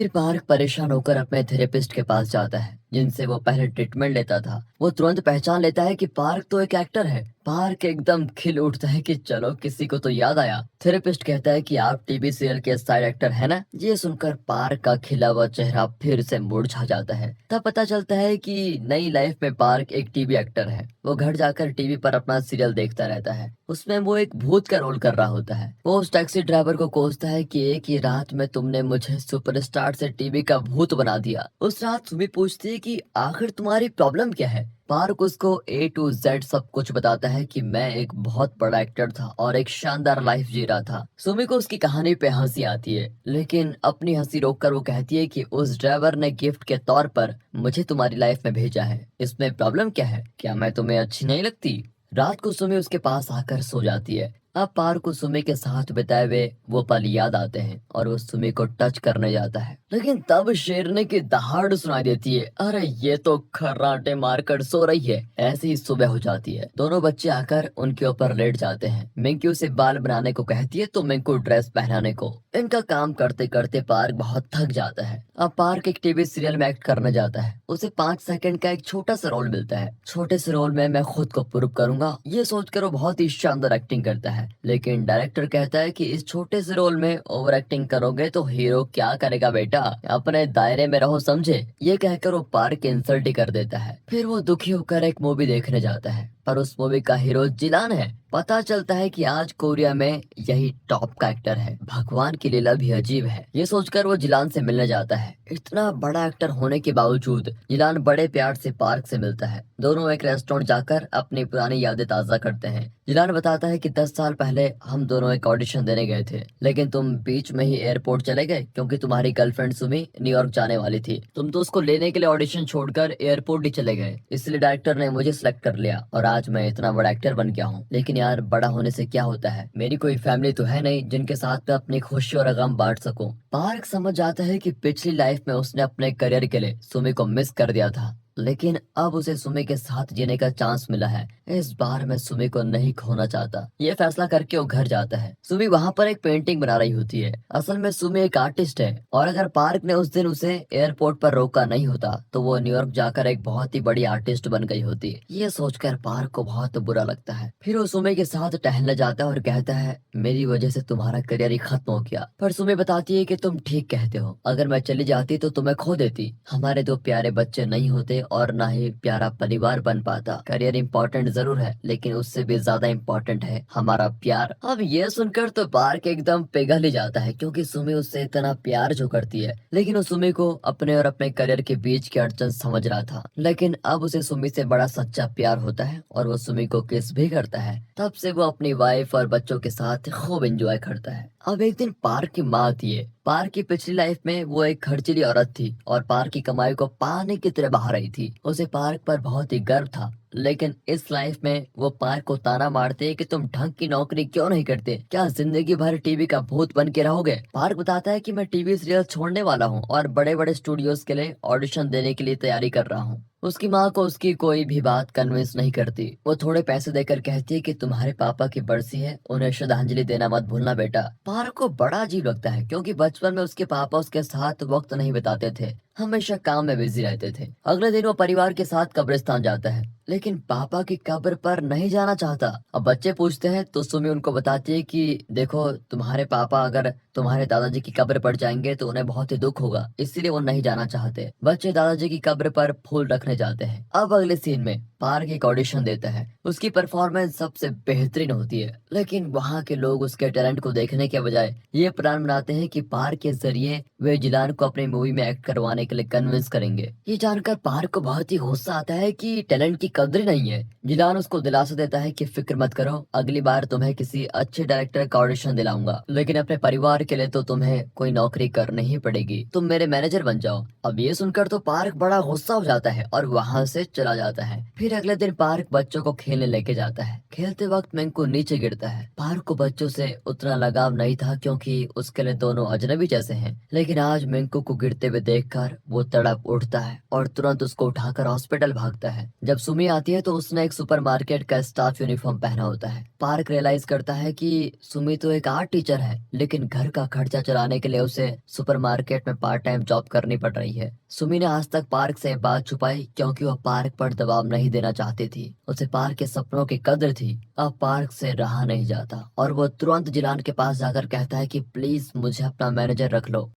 फिर पार्क परेशान होकर अपने थेरेपिस्ट के पास जाता है जिनसे वो पहले ट्रीटमेंट लेता था। वो तुरंत पहचान लेता है कि पार्क तो एक एक्टर है। पार्क एकदम खिल उठता है कि चलो किसी को तो याद आया। थेरेपिस्ट कहता है कि आप टीवी सीरियल के साइड एक्टर है ना। ये सुनकर पार्क का खिला हुआ चेहरा फिर से मुरझा जाता है। तब पता चलता है कि नई लाइफ में पार्क एक टीवी एक्टर है। वो घर जाकर टीवी पर अपना सीरियल देखता रहता है। उसमें वो एक भूत का रोल कर रहा होता है। वो उस टैक्सी ड्राइवर को कोसता है कि एक ही रात में तुमने मुझे सुपरस्टार से टीवी का भूत बना दिया। उस रात सुमी पूछती है कि आखिर तुम्हारी प्रॉब्लम क्या है। पार्क उसको A to Z सब कुछ बताता है कि मैं एक बहुत बड़ा एक्टर था और एक शानदार लाइफ जी रहा था। सुमी को उसकी कहानी पे हंसी आती है, लेकिन अपनी हंसी रोककर वो कहती है कि उस ड्राइवर ने गिफ्ट के तौर पर मुझे तुम्हारी लाइफ में भेजा है। इसमें प्रॉब्लम क्या है? क्या मैं तुम्हें अच्छी नहीं लगती? रात को सुमी उसके पास आकर सो जाती है। अब पार को सुमी के साथ बिताए हुए वो पल याद आते हैं और वो सुमी को टच करने जाता है, लेकिन तब शेरनी की दहाड़ सुनाई देती है। अरे ये तो खर्राटे मारकर सो रही है। ऐसे ही सुबह हो जाती है। दोनों बच्चे आकर उनके ऊपर लेट जाते हैं। मिंकी उसे बाल बनाने को कहती है तो मिंकू ड्रेस पहनाने को। इनका काम करते करते पार्क बहुत थक जाता है। अब पार्क एक टीवी सीरियल में एक्ट करने जाता है। उसे 5 सेकंड का एक छोटा सा रोल मिलता है। छोटे से रोल में मैं खुद को प्रूव करूंगा, ये सोचकर वो बहुत ही शानदार एक्टिंग करता है। लेकिन डायरेक्टर कहता है कि इस छोटे से रोल में ओवर एक्टिंग करोगे तो हीरो क्या करेगा बेटा, अपने दायरे में रहो समझे। ये कहकर वो पार्क की इंसल्ट ही कर देता है। फिर वो दुखी होकर एक मूवी देखने जाता है, पर उस मूवी का हीरो जिलान है। पता चलता है कि आज कोरिया में यही टॉप का एक्टर है। भगवान की लीला भी अजीब है। ये सोचकर वो जिलान से मिलने जाता है। इतना बड़ा एक्टर होने के बावजूद जिलान बड़े प्यार से पार्क से मिलता है। दोनों एक रेस्टोरेंट जाकर अपनी पुरानी यादें ताज़ा करते हैं। जिलान बताता है कि 10 साल पहले हम दोनों एक ऑडिशन देने गए थे, लेकिन तुम बीच में ही एयरपोर्ट चले गए क्योंकि तुम्हारी गर्लफ्रेंड सुमी न्यूयॉर्क जाने वाली थी। तुम तो उसको लेने के लिए ऑडिशन छोड़कर एयरपोर्ट ही चले गए, इसलिए डायरेक्टर ने मुझे सिलेक्ट कर लिया और आज मैं इतना बड़ा एक्टर बन गया हूँ। लेकिन यार बड़ा होने से क्या होता है, मेरी कोई फैमिली तो है नहीं जिनके साथ मैं अपनी खुशी और गम बांट सकूं। पार्क समझ जाता है कि पिछली लाइफ में उसने अपने करियर के लिए सुमी को मिस कर दिया था, लेकिन अब उसे सुमी के साथ जीने का चांस मिला है। इस बार मैं सुमी को नहीं खोना चाहता। ये फैसला करके वो घर जाता है। सुमी वहाँ पर एक पेंटिंग बना रही होती है। असल में सुमी एक आर्टिस्ट है और अगर पार्क ने उस दिन उसे एयरपोर्ट पर रोका नहीं होता तो वो न्यूयॉर्क जाकर एक बहुत ही बड़ी आर्टिस्ट बन गई होती। ये सोचकर पार्क को बहुत बुरा लगता है। फिर वो सुमी के साथ टहलने जाता है और कहता है मेरी वजह से तुम्हारा करियर ही खत्म हो गया। पर सुमी बताती है कि तुम ठीक कहते हो, अगर मैं चली जाती तो तुम्हें खो देती। हमारे दो प्यारे बच्चे नहीं होते और ना ही प्यारा परिवार बन पाता। करियर इम्पोर्टेंट जरूर है, लेकिन उससे भी ज्यादा इम्पोर्टेंट है हमारा प्यार। अब ये सुनकर तो पार्क एकदम पिघल ही जाता है, क्योंकि सुमी उससे इतना प्यार जो करती है, लेकिन वो सुमी को अपने और अपने करियर के बीच की अड़चन समझ रहा था। लेकिन अब उसे सुमी से बड़ा सच्चा प्यार होता है और वो सुमी को किस भी करता है। तब से वो अपनी वाइफ और बच्चों के साथ खूब एंजॉय करता है। अब एक दिन पार्क की माँ आती है। पार्क की पिछली लाइफ में वो एक खर्चीली औरत थी और पार्क की कमाई को पानी की तरह बहा रही थी। उसे पार्क पर बहुत ही गर्व था, लेकिन इस लाइफ में वो पार्क को ताना मारते कि तुम ढंग की नौकरी क्यों नहीं करते, क्या जिंदगी भर टीवी का भूत बन के रहोगे। पार्क बताता है कि मैं टीवी सीरियल छोड़ने वाला हूँ और बड़े बड़े स्टूडियोज के लिए ऑडिशन देने के लिए तैयारी कर रहा हूँ। उसकी माँ को उसकी कोई भी बात कन्विंस नहीं करती। वो थोड़े पैसे देकर कहती है कि तुम्हारे पापा की बरसी है, उन्हें श्रद्धांजलि देना मत भूलना बेटा। पार्क को बड़ा अजीब लगता है, क्योंकि बचपन में उसके पापा उसके साथ वक्त नहीं बिताते थे, हमेशा काम में बिजी रहते थे। अगले दिन वो परिवार के साथ कब्रिस्तान जाता है, लेकिन पापा की कब्र पर नहीं जाना चाहता। अब बच्चे पूछते हैं तो सुमी उनको बताती है कि देखो तुम्हारे पापा अगर तुम्हारे दादाजी की कब्र पर जाएंगे तो उन्हें बहुत ही दुख होगा, इसीलिए वो नहीं जाना चाहते। बच्चे दादाजी की कब्र पर फूल रखने जाते हैं। अब अगले सीन में पार्क एक ऑडिशन देता है। उसकी परफॉर्मेंस सबसे बेहतरीन होती है, लेकिन वहाँ के लोग उसके टैलेंट को देखने के बजाय ये प्लान बनाते हैं कि पार्क के जरिए वे जिलान को अपनी मूवी में एक्ट करवाने के लिए कन्विंस करेंगे। ये जानकर पार्क को बहुत ही गुस्सा आता है कि टैलेंट की कदर ही नहीं है। जिलान उसको दिलासा देता है कि फिक्र मत करो, अगली बार तुम्हें किसी अच्छे डायरेक्टर का ऑडिशन दिलाऊंगा, लेकिन अपने परिवार के लिए तो तुम्हें कोई नौकरी करनी ही पड़ेगी, तुम मेरे मैनेजर बन जाओ। अब ये सुनकर तो पार्क बड़ा गुस्सा हो जाता है और वहाँ से चला जाता है। फिर अगले दिन पार्क बच्चों को खेलने लेके जाता है। खेलते वक्त मिंकू नीचे गिरता है। पार्क को बच्चों से उतना लगाव नहीं था, क्योंकि उसके लिए दोनों अजनबी जैसे हैं, लेकिन आज मिंकू को गिरते हुए देखकर वो तड़प उठता है और तुरंत उसको उठाकर हॉस्पिटल भागता है। जब सुमी आती है तो उसने एक सुपरमार्केट का स्टाफ यूनिफॉर्म पहना होता है। पार्क रियलाइज करता है कि सुमी तो एक आर्ट टीचर है, लेकिन घर का खर्चा चलाने के लिए उसे सुपरमार्केट में पार्ट टाइम जॉब करनी पड़ रही है। सुमी ने आज तक पार्क से ये बात छुपाई क्योंकि वह पार्क पर दबाव नहीं देना चाहती थी। उसे पार्क के सपनों की कद्र थी। अब पार्क से रहा नहीं जाता और वो तुरंत जिलान के पास जाकर कहता है कि प्लीज मुझे अपना मैनेजर रख लो।